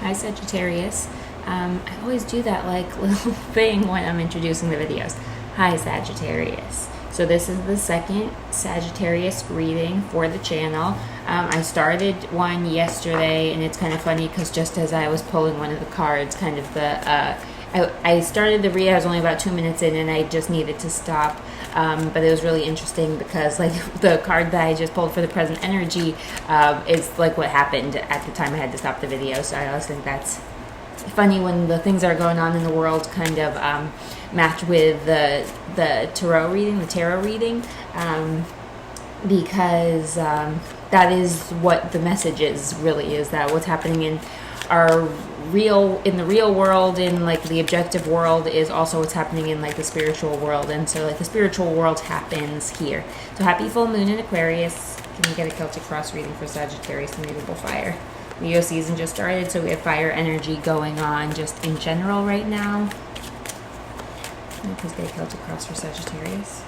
Hi Sagittarius. I always do that like little thing when I'm introducing the videos. Hi Sagittarius. So this is the second Sagittarius reading for the channel. I started one yesterday, and it's kind of funny because just as I was pulling one of the cards, kind of I started the read. I was only about 2 minutes in, and I just needed to stop. But it was really interesting because like the card that I just pulled for the present energy is like what happened at the time I had to stop the video. So I always think that's funny when the things that are going on in the world kind of match with the tarot reading, because that is what the message is, really, is that what's happening in the real world, in like the objective world, is also what's happening in like the spiritual world. And so like the spiritual world happens here. So happy full moon in Aquarius. Can we get a Celtic cross reading for Sagittarius and mutable fire? Leo season just started, so we have fire energy going on just in general right now. Can we please get a Celtic cross for Sagittarius?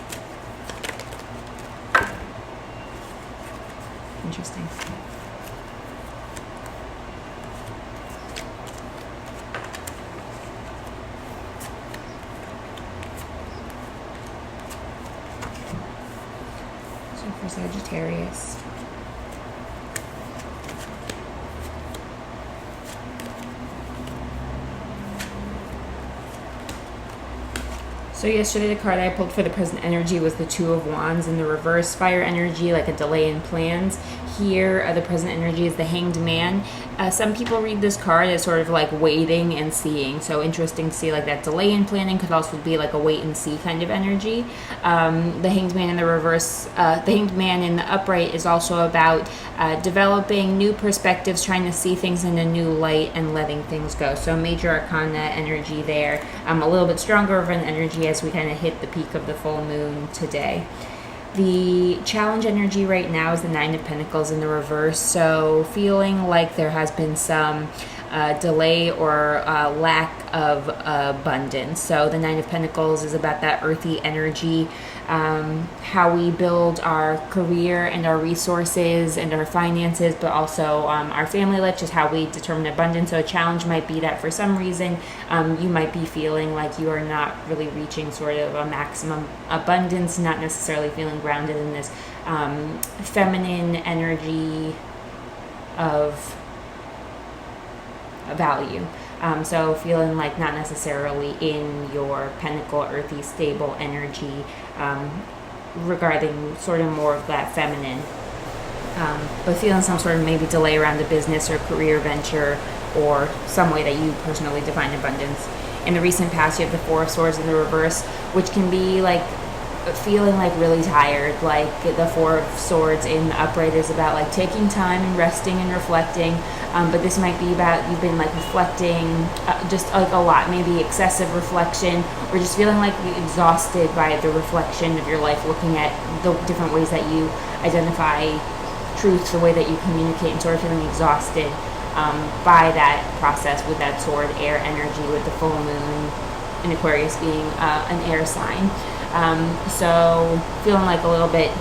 Interesting. So for Sagittarius, so yesterday the card I pulled for the present energy was the Two of Wands in the reverse. Fire energy, like a delay in plans. Here, the present energy is the Hanged Man. Some people read this card as sort of like waiting and seeing. So interesting to see like that delay in planning could also be like a wait and see kind of energy. The Hanged Man in the reverse, the Hanged Man in the upright is also about developing new perspectives, trying to see things in a new light and letting things go. So major arcana energy there. A little bit stronger of an energy as we kind of hit the peak of the full moon today. The challenge energy right now is the Nine of Pentacles in the reverse. So feeling like there has been some delay or lack of abundance. So the Nine of Pentacles is about that earthy energy, how we build our career and our resources and our finances, but also our family life, just how we determine abundance. So a challenge might be that for some reason you might be feeling like you are not really reaching sort of a maximum abundance, not necessarily feeling grounded in this feminine energy of value. So feeling like not necessarily in your pentacle, earthy, stable energy, regarding sort of more of that feminine, but feeling some sort of maybe delay around a business or career venture or some way that you personally define abundance. In the recent past, you have the Four of Swords in the reverse, which can be like feeling like really tired. Like the Four of Swords in the upright is about like taking time and resting and reflecting, but this might be about you've been like reflecting just like a lot, maybe excessive reflection, or just feeling like exhausted by the reflection of your life, looking at the different ways that you identify truth, the way that you communicate, and sort of feeling exhausted by that process with that sword air energy, with the full moon in Aquarius being an air sign. So feeling like a little bit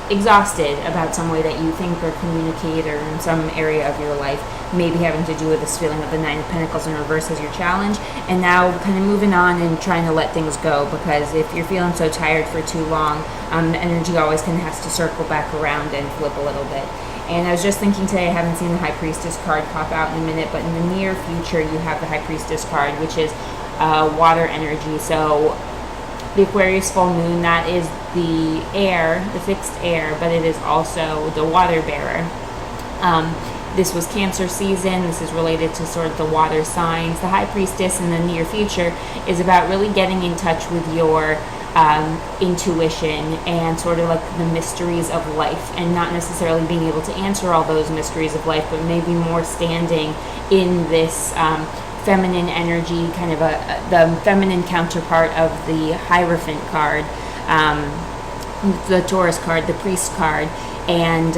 exhausted about some way that you think or communicate, or in some area of your life, maybe having to do with this feeling of the Nine of Pentacles in reverse as your challenge, and now kind of moving on and trying to let things go, because if you're feeling so tired for too long, the energy always kind of has to circle back around and flip a little bit. And I was just thinking today, I haven't seen the High Priestess card pop out in a minute, but in the near future you have the High Priestess card, which is water energy. So the Aquarius full moon, that is the air, the fixed air, but it is also the water bearer. This was Cancer season. This is related to sort of the water signs. The High Priestess in the near future is about really getting in touch with your intuition and sort of like the mysteries of life, and not necessarily being able to answer all those mysteries of life, but maybe more standing in this feminine energy, kind of the feminine counterpart of the Hierophant card, the Taurus card, the Priest card, and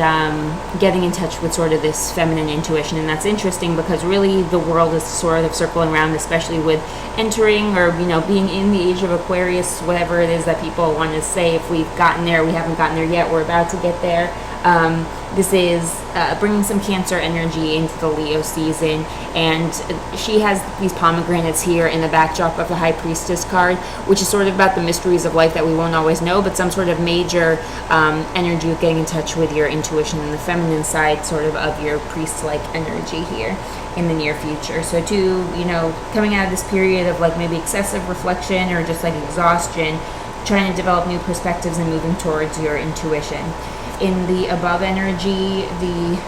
getting in touch with sort of this feminine intuition. And that's interesting because really the world is sort of circling around, especially with entering, or being in the age of Aquarius, whatever it is that people want to say. If we've gotten there, we haven't gotten there yet, we're about to get there. This is bringing some Cancer energy into the Leo season, and she has these pomegranates here in the backdrop of the High Priestess card, which is sort of about the mysteries of life that we won't always know, but some sort of major energy of getting in touch with your intuition and the feminine side sort of your priest-like energy here in the near future. So coming out of this period of like maybe excessive reflection or just like exhaustion, trying to develop new perspectives and moving towards your intuition. In the above energy, the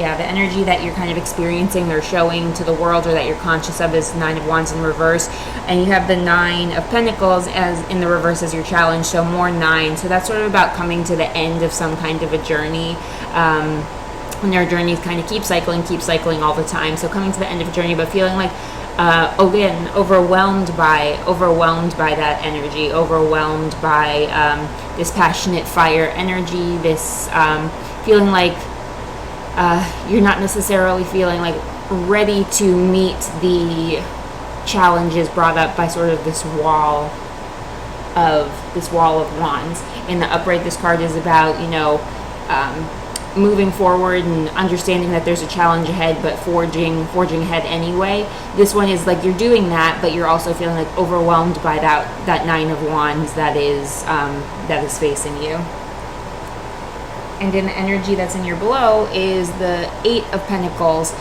energy that you're kind of experiencing or showing to the world, or that you're conscious of, is 9 of Wands in reverse, and you have the 9 of Pentacles as in the reverse as your challenge, so more 9. So that's sort of about coming to the end of some kind of a journey. And our journeys kind of keep cycling all the time. So coming to the end of a journey, but feeling like again, overwhelmed by that energy, overwhelmed by this passionate fire energy, this feeling like you're not necessarily feeling like ready to meet the challenges brought up by sort of this wall of wands. In the upright, this card is about moving forward and understanding that there's a challenge ahead, but forging ahead anyway. This one is like you're doing that, but you're also feeling like overwhelmed by that 9 of Wands that is facing you. And in the energy that's in your below is the 8 of Pentacles,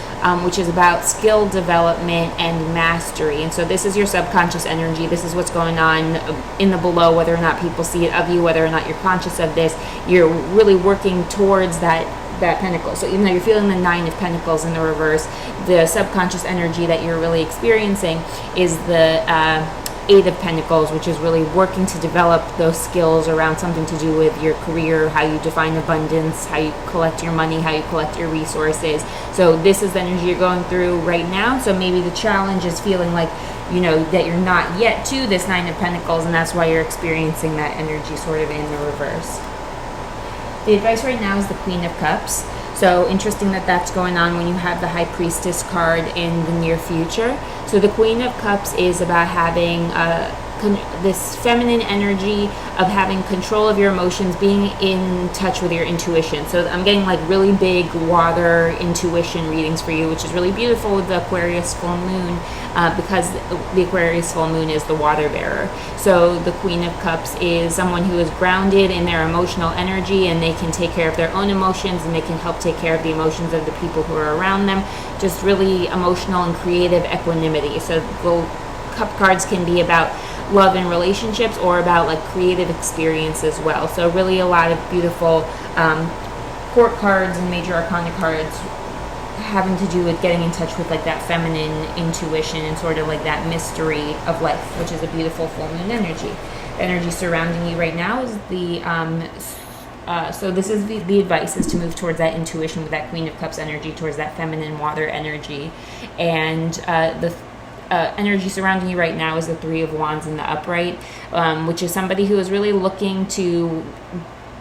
which is about skill development and mastery. And so this is your subconscious energy. This is what's going on in the below, whether or not people see it of you, whether or not you're conscious of this. You're really working towards that pentacle. So even though you're feeling the 9 of Pentacles in the reverse, the subconscious energy that you're really experiencing is the 8 of Pentacles, which is really working to develop those skills around something to do with your career, how you define abundance, how you collect your money, how you collect your resources. So this is the energy you're going through right now. So maybe the challenge is feeling like, that you're not yet to this 9 of Pentacles, and that's why you're experiencing that energy sort of in the reverse. The advice right now is the Queen of Cups. So interesting that that's going on when you have the High Priestess card in the near future. So the Queen of Cups is about having this feminine energy of having control of your emotions, being in touch with your intuition. So I'm getting like really big water intuition readings for you, which is really beautiful with the Aquarius full moon, because the Aquarius full moon is the water bearer. So the Queen of Cups is someone who is grounded in their emotional energy, and they can take care of their own emotions, and they can help take care of the emotions of the people who are around them. Just really emotional and creative equanimity. So the cup cards can be about love and relationships, or about like creative experience as well. So really a lot of beautiful court cards and major arcana cards having to do with getting in touch with like that feminine intuition and sort of like that mystery of life, which is a beautiful full moon energy. The energy surrounding you right now is the so this is the advice is to move towards that intuition with that Queen of Cups energy, towards that feminine water energy. And the energy surrounding you right now is the 3 of Wands in the upright, which is somebody who is really looking to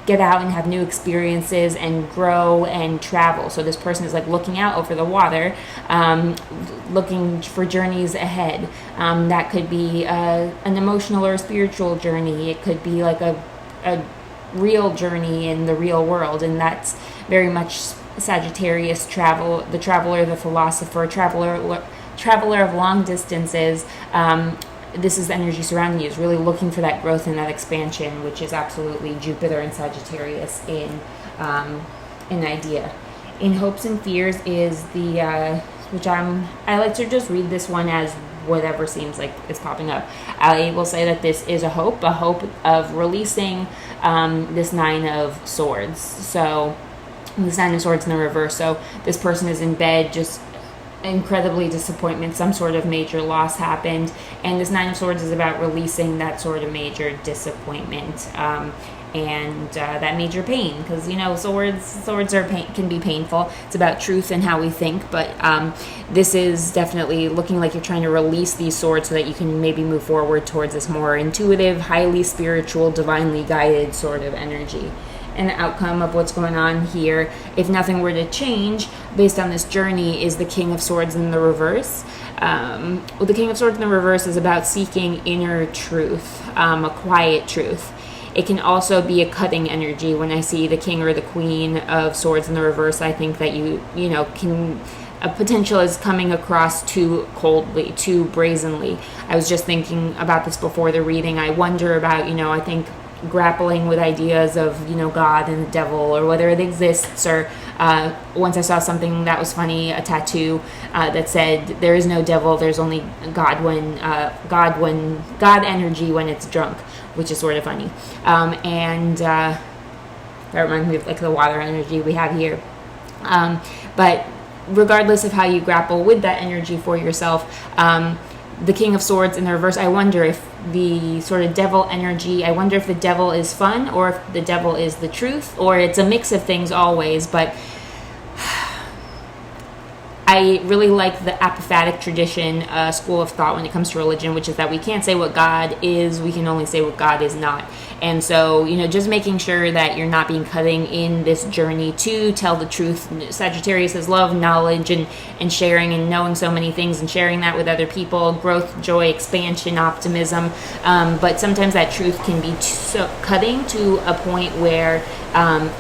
get out and have new experiences and grow and travel. So this person is like looking out over the water, looking for journeys ahead. That could be an emotional or a spiritual journey. It could be like a real journey in the real world, and that's very much Sagittarius travel, the traveler, the philosopher, traveler of long distances. This is the energy surrounding you, is really looking for that growth and that expansion, which is absolutely Jupiter and Sagittarius in idea. In hopes and fears is the which I like to just read this one as whatever seems like it's popping up. I will say that this is a hope of releasing this 9 of Swords. So this 9 of Swords in the reverse. So this person is in bed, just incredibly disappointment, some sort of major loss happened, and this 9 of Swords is about releasing that sort of major disappointment and that major pain, because swords can be painful. It's about truth and how we think, but this is definitely looking like you're trying to release these swords so that you can maybe move forward towards this more intuitive, highly spiritual, divinely guided sort of energy. And the outcome of what's going on here, if nothing were to change based on this journey, is the King of Swords in the reverse. The King of Swords in the reverse is about seeking inner truth, a quiet truth. It can also be a cutting energy. When I see the King or the Queen of Swords in the reverse, I think that you know, can, a potential is coming across too coldly, too brazenly. I was just thinking about this before the reading. I wonder about, you know, I think grappling with ideas of, you know, God and the devil, or whether it exists, or once I saw something that was funny, a tattoo that said there is no devil, there's only God God energy when it's drunk, which is sort of funny. That reminds me of like the water energy we have here. But regardless of how you grapple with that energy for yourself, the King of Swords in the reverse, I wonder if the sort of devil energy, I wonder if the devil is fun, or if the devil is the truth, or it's a mix of things always. But I really like the apophatic tradition, school of thought when it comes to religion, which is that we can't say what God is, we can only say what God is not. And so, you know, just making sure that you're not being cutting in this journey to tell the truth. Sagittarius is love, knowledge, and sharing, and knowing so many things, and sharing that with other people, growth, joy, expansion, optimism. But sometimes that truth can be so cutting to a point where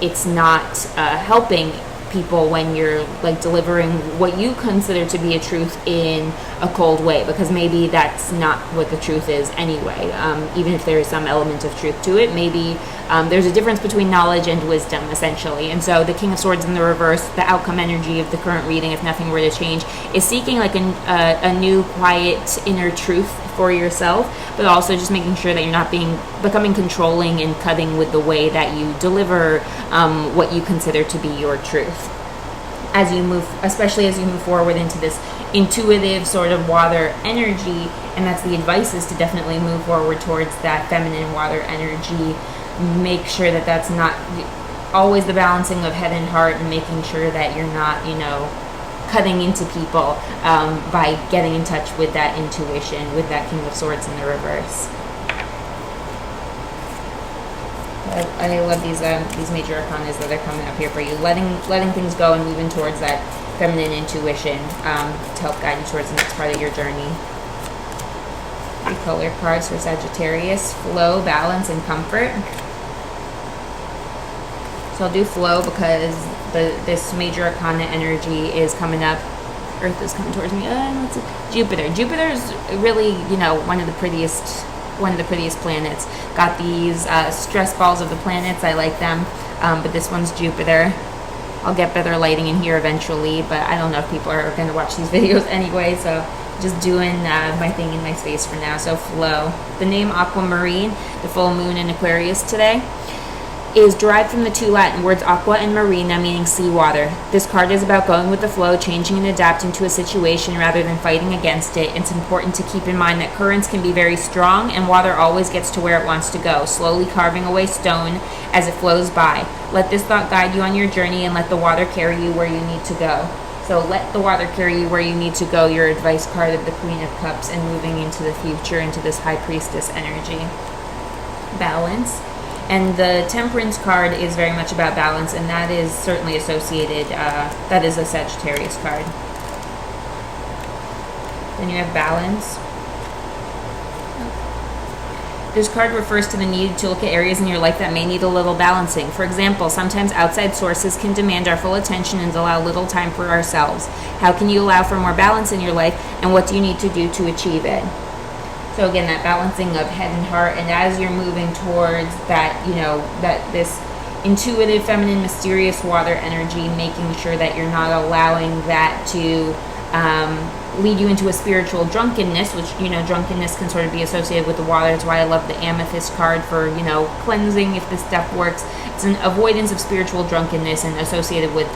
it's not helping people when you're like delivering what you consider to be a truth in a cold way, because maybe that's not what the truth is anyway. Even if there is some element of truth to it, maybe there's a difference between knowledge and wisdom, essentially. And so the King of Swords in the reverse, the outcome energy of the current reading, if nothing were to change, is seeking like a new quiet inner truth for yourself, but also just making sure that you're not becoming controlling and cutting with the way that you deliver what you consider to be your truth. As you move, especially as you move forward into this intuitive sort of water energy, and that's the advice, is to definitely move forward towards that feminine water energy. Make sure that that's not always the balancing of head and heart, and making sure that you're not, you know, cutting into people by getting in touch with that intuition, with that King of Swords in the reverse. I love these major arcanas that are coming up here for you, letting things go and moving towards that feminine intuition to help guide you towards the next part of your journey. 3 color cards for Sagittarius: flow, balance, and comfort. So I'll do flow because this major arcana energy is coming up. Earth is coming towards me. Let's see. Jupiter. Jupiter is really, you know, one of the prettiest planets. Got these stress balls of the planets. I like them, but this one's Jupiter. I'll get better lighting in here eventually, but I don't know if people are going to watch these videos anyway, so just doing my thing in my space for now. So flow. The name aquamarine, the full moon in Aquarius today, is derived from the 2 Latin words aqua and marina, meaning seawater. This card is about going with the flow, changing and adapting to a situation rather than fighting against it. It's important to keep in mind that currents can be very strong, and water always gets to where it wants to go, slowly carving away stone as it flows by. Let this thought guide you on your journey, and let the water carry you where you need to go. So let the water carry you where you need to go, your advice card of the Queen of Cups, and moving into the future, into this High Priestess energy. Balance. And the Temperance card is very much about balance, and that is certainly associated, that is a Sagittarius card. Then you have balance. This card refers to the need to look at areas in your life that may need a little balancing. For example, sometimes outside sources can demand our full attention and allow little time for ourselves. How can you allow for more balance in your life, and what do you need to do to achieve it? So again, that balancing of head and heart, and as you're moving towards that, you know, that this intuitive, feminine, mysterious water energy, making sure that you're not allowing that to lead you into a spiritual drunkenness, which, you know, drunkenness can sort of be associated with the water. That's why I love the Amethyst card for, you know, cleansing, if this stuff works. It's an avoidance of spiritual drunkenness, and associated with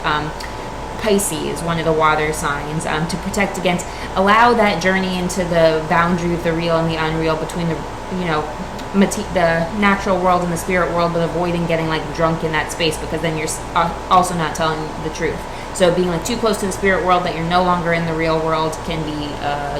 Pisces, one of the water signs, to protect against, allow that journey into the boundary of the real and the unreal, between the, you know, the natural world and the spirit world, but avoiding getting like drunk in that space, because then you're also not telling the truth. So being like too close to the spirit world that you're no longer in the real world can be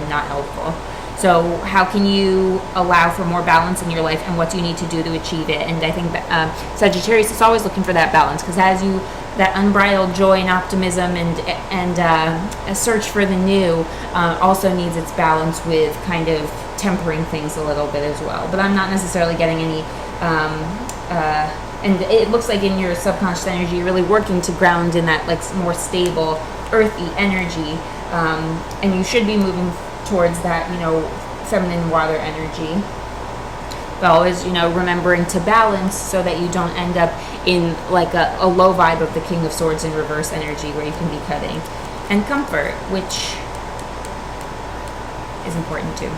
not helpful. So how can you allow for more balance in your life, and what do you need to do to achieve it? And I think that Sagittarius is always looking for that balance, because as you, that unbridled joy and optimism and a search for the new also needs its balance with kind of tempering things a little bit as well. But I'm not necessarily getting any And it looks like in your subconscious energy, you're really working to ground in that like more stable, earthy energy. And you should be moving towards that, feminine water energy. But always, remembering to balance so that you don't end up in like a low vibe of the King of Swords in reverse energy where you can be cutting. And comfort, which is important too.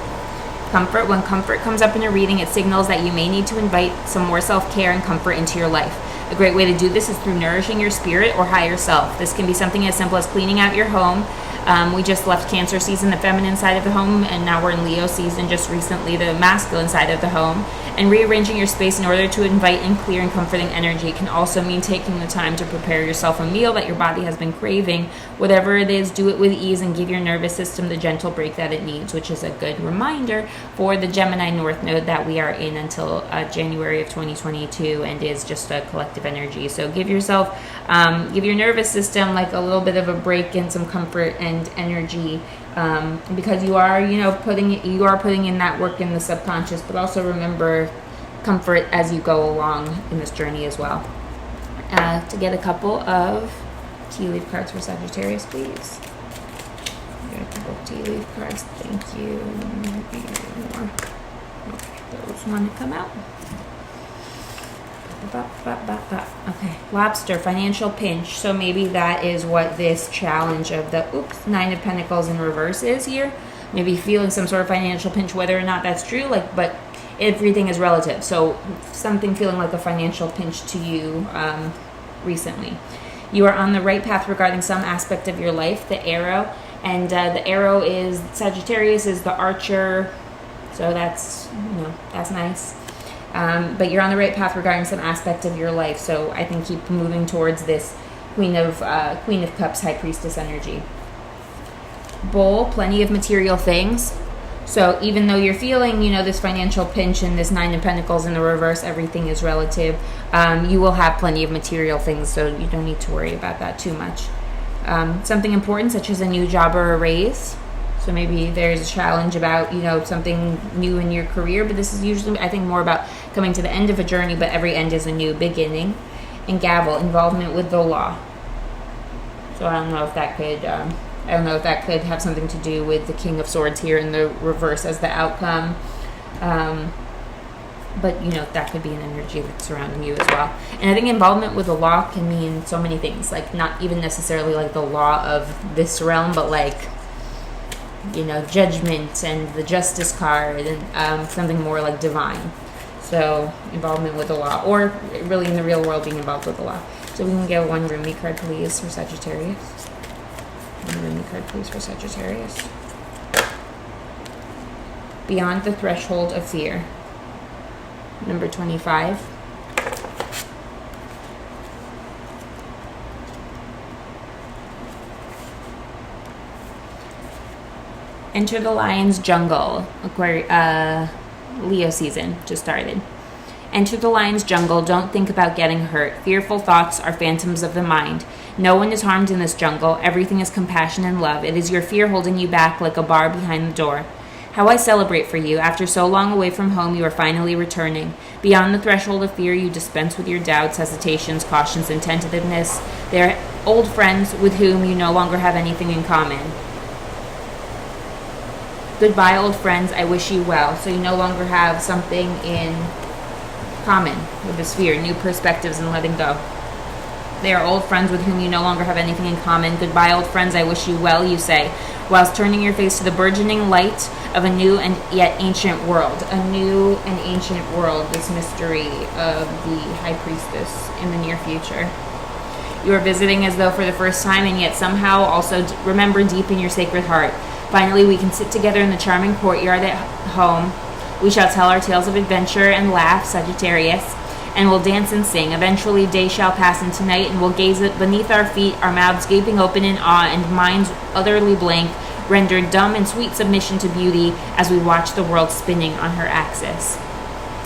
Comfort. When comfort comes up in a reading, it signals that you may need to invite some more self-care and comfort into your life. A great way to do this is through nourishing your spirit or higher self. This can be something as simple as cleaning out your home. We just left Cancer season, the feminine side of the home, and now we're in Leo season, just recently, the masculine side of the home. And rearranging your space in order to invite in clear and comforting energy can also mean taking the time to prepare yourself a meal that your body has been craving. Whatever it is, do it with ease and give your nervous system the gentle break that it needs, which is a good reminder for the Gemini North Node that we are in until January of 2022 and is just a collective energy. So give yourself, give your nervous system like a little bit of a break and some comfort and energy, because you are putting in that work in the subconscious, but also remember comfort as you go along in this journey as well. To get a couple of tea leaf cards for Sagittarius, please. Get a couple of tea leaf cards, thank you. And more. Okay, those want to come out. Okay, lobster, financial pinch. So maybe that is what this challenge of the Nine of Pentacles in reverse is here. Maybe feeling some sort of financial pinch, whether or not that's true, but everything is relative. So something feeling like a financial pinch to you recently. You are on the right path regarding some aspect of your life, the arrow. And the arrow is, Sagittarius is the archer. So that's, that's nice. But you're on the right path regarding some aspect of your life. So I think keep moving towards this Queen of Cups, High Priestess energy. Bull, plenty of material things. So even though you're feeling, this financial pinch and this Nine of Pentacles in the reverse, everything is relative. You will have plenty of material things, so you don't need to worry about that too much. Something important, such as a new job or a raise. So maybe there's a challenge about, something new in your career, but this is usually, I think, more about coming to the end of a journey, but every end is a new beginning. And gavel, involvement with the law. So I don't know if that could, have something to do with the King of Swords here in the reverse as the outcome. But, that could be an energy that's surrounding you as well. And I think involvement with the law can mean so many things, like not even necessarily like the law of this realm, but like, judgment and the justice card and something more like divine. So involvement with the law, or really in the real world being involved with the law. So we can get one Rumi card, please, for Sagittarius. One Rumi card, please, for Sagittarius. Beyond the threshold of fear. Number 25. Enter the lion's jungle. Leo season just started. Enter the lion's jungle. Don't think about getting hurt. Fearful thoughts are phantoms of the mind. No one is harmed in this jungle. Everything is compassion and love. It is your fear holding you back like a bar behind the door. How I celebrate for you. After so long away from home, you are finally returning. Beyond the threshold of fear, you dispense with your doubts, hesitations, cautions, and tentativeness. They are old friends with whom you no longer have anything in common. Goodbye, old friends. I wish you well. So you no longer have something in common with the sphere. New perspectives and letting go. They are old friends with whom you no longer have anything in common. Goodbye, old friends. I wish you well, you say, whilst turning your face to the burgeoning light of a new and yet ancient world. A new and ancient world, this mystery of the High Priestess in the near future. You are visiting as though for the first time, and yet somehow also remember deep in your sacred heart. Finally, we can sit together in the charming courtyard at home. We shall tell our tales of adventure and laugh, Sagittarius, and we'll dance and sing. Eventually, day shall pass into night, and we'll gaze beneath our feet, our mouths gaping open in awe, and minds utterly blank, rendered dumb in sweet submission to beauty as we watch the world spinning on her axis.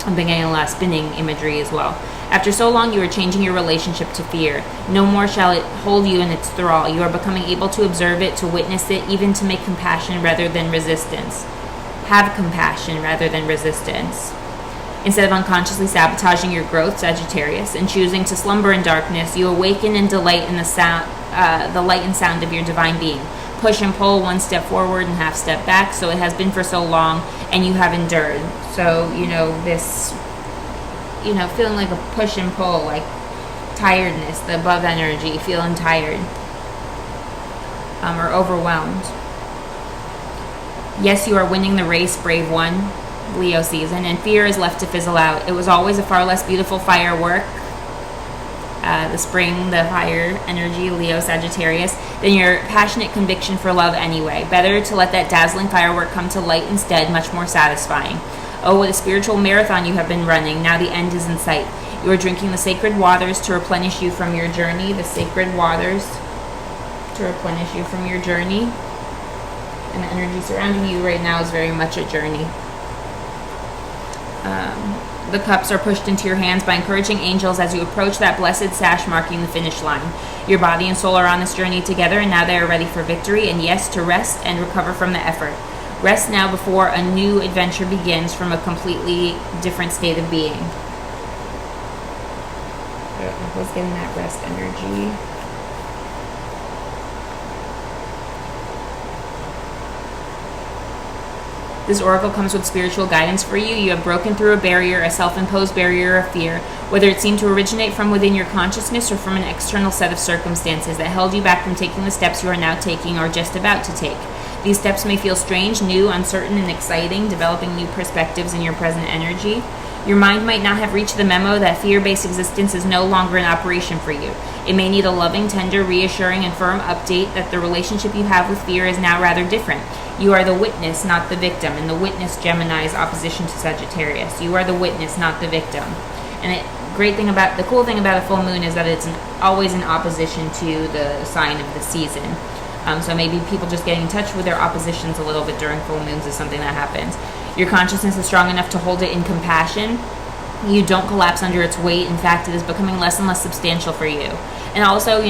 I'm beginning a lot of spinning imagery as well. After so long, you are changing your relationship to fear. No more shall it hold you in its thrall. You are becoming able to observe it, to witness it, even to make compassion rather than resistance. Have compassion rather than resistance. Instead of unconsciously sabotaging your growth, Sagittarius, and choosing to slumber in darkness, you awaken and delight in the light and sound of your divine being. Push and pull, one step forward and half step back. So it has been for so long, and you have endured. So, this, feeling like a push and pull, like tiredness, the above energy, feeling tired or overwhelmed. Yes, you are winning the race, brave one, Leo season, and fear is left to fizzle out. It was always a far less beautiful firework, the spring, the fire energy, Leo, Sagittarius, than your passionate conviction for love anyway. Better to let that dazzling firework come to light instead, much more satisfying. Oh, what a spiritual marathon you have been running. Now the end is in sight. You are drinking the sacred waters to replenish you from your journey. The sacred waters to replenish you from your journey. And the energy surrounding you right now is very much a journey. The cups are pushed into your hands by encouraging angels as you approach that blessed sash marking the finish line. Your body and soul are on this journey together, and now they are ready for victory, and yes, to rest and recover from the effort. Rest now before a new adventure begins from a completely different state of being. I was getting that rest energy. This oracle comes with spiritual guidance for you. You have broken through a barrier, a self-imposed barrier of fear, whether it seemed to originate from within your consciousness or from an external set of circumstances that held you back from taking the steps you are now taking or just about to take. These steps may feel strange, new, uncertain, and exciting, developing new perspectives in your present energy. Your mind might not have reached the memo that fear-based existence is no longer in operation for you. It may need a loving, tender, reassuring, and firm update that the relationship you have with fear is now rather different. You are the witness, not the victim, and the witness, Gemini's opposition to Sagittarius. You are the witness, not the victim. And the cool thing about a full moon is that it's always in opposition to the sign of the season. So maybe people just getting in touch with their oppositions a little bit during full moons is something that happens. Your consciousness is strong enough to hold it in compassion. You don't collapse under its weight. In fact, it is becoming less and less substantial for you. And also,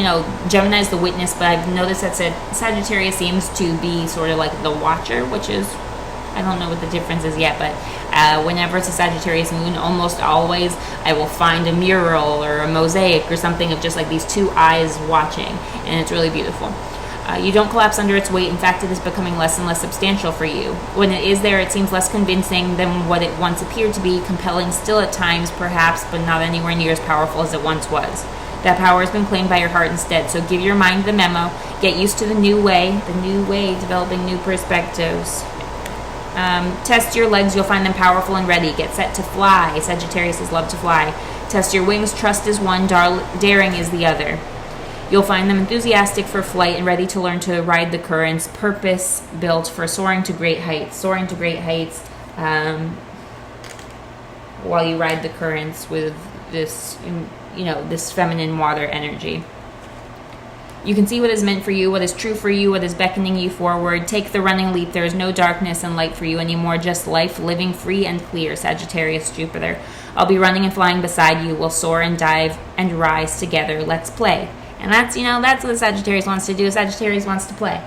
Gemini is the witness, but I've noticed that Sagittarius seems to be sort of like the watcher, which is, I don't know what the difference is yet, but whenever it's a Sagittarius moon, almost always I will find a mural or a mosaic or something of just like these two eyes watching, and it's really beautiful. You don't collapse under its weight. In fact, it is becoming less and less substantial for you. When it is there, it seems less convincing than what it once appeared to be, compelling still at times, perhaps, but not anywhere near as powerful as it once was. That power has been claimed by your heart instead, so give your mind the memo, get used to the new way, developing new perspectives. Test your legs, you'll find them powerful and ready. Get set to fly. Sagittarius love to fly. Test your wings, trust is one, daring is the other. You'll find them enthusiastic for flight and ready to learn to ride the currents, purpose-built for soaring to great heights. While you ride the currents with this, this feminine water energy. You can see what is meant for you, what is true for you, what is beckoning you forward. Take the running leap. There is no darkness and light for you anymore, just life living free and clear. Sagittarius, Jupiter. I'll be running and flying beside you. We'll soar and dive and rise together. Let's play. And that's what Sagittarius wants to do. Sagittarius wants to play.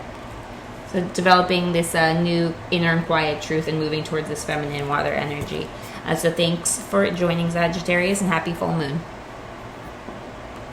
So developing this new inner and quiet truth and moving towards this feminine water energy. So thanks for joining Sagittarius, and happy full moon.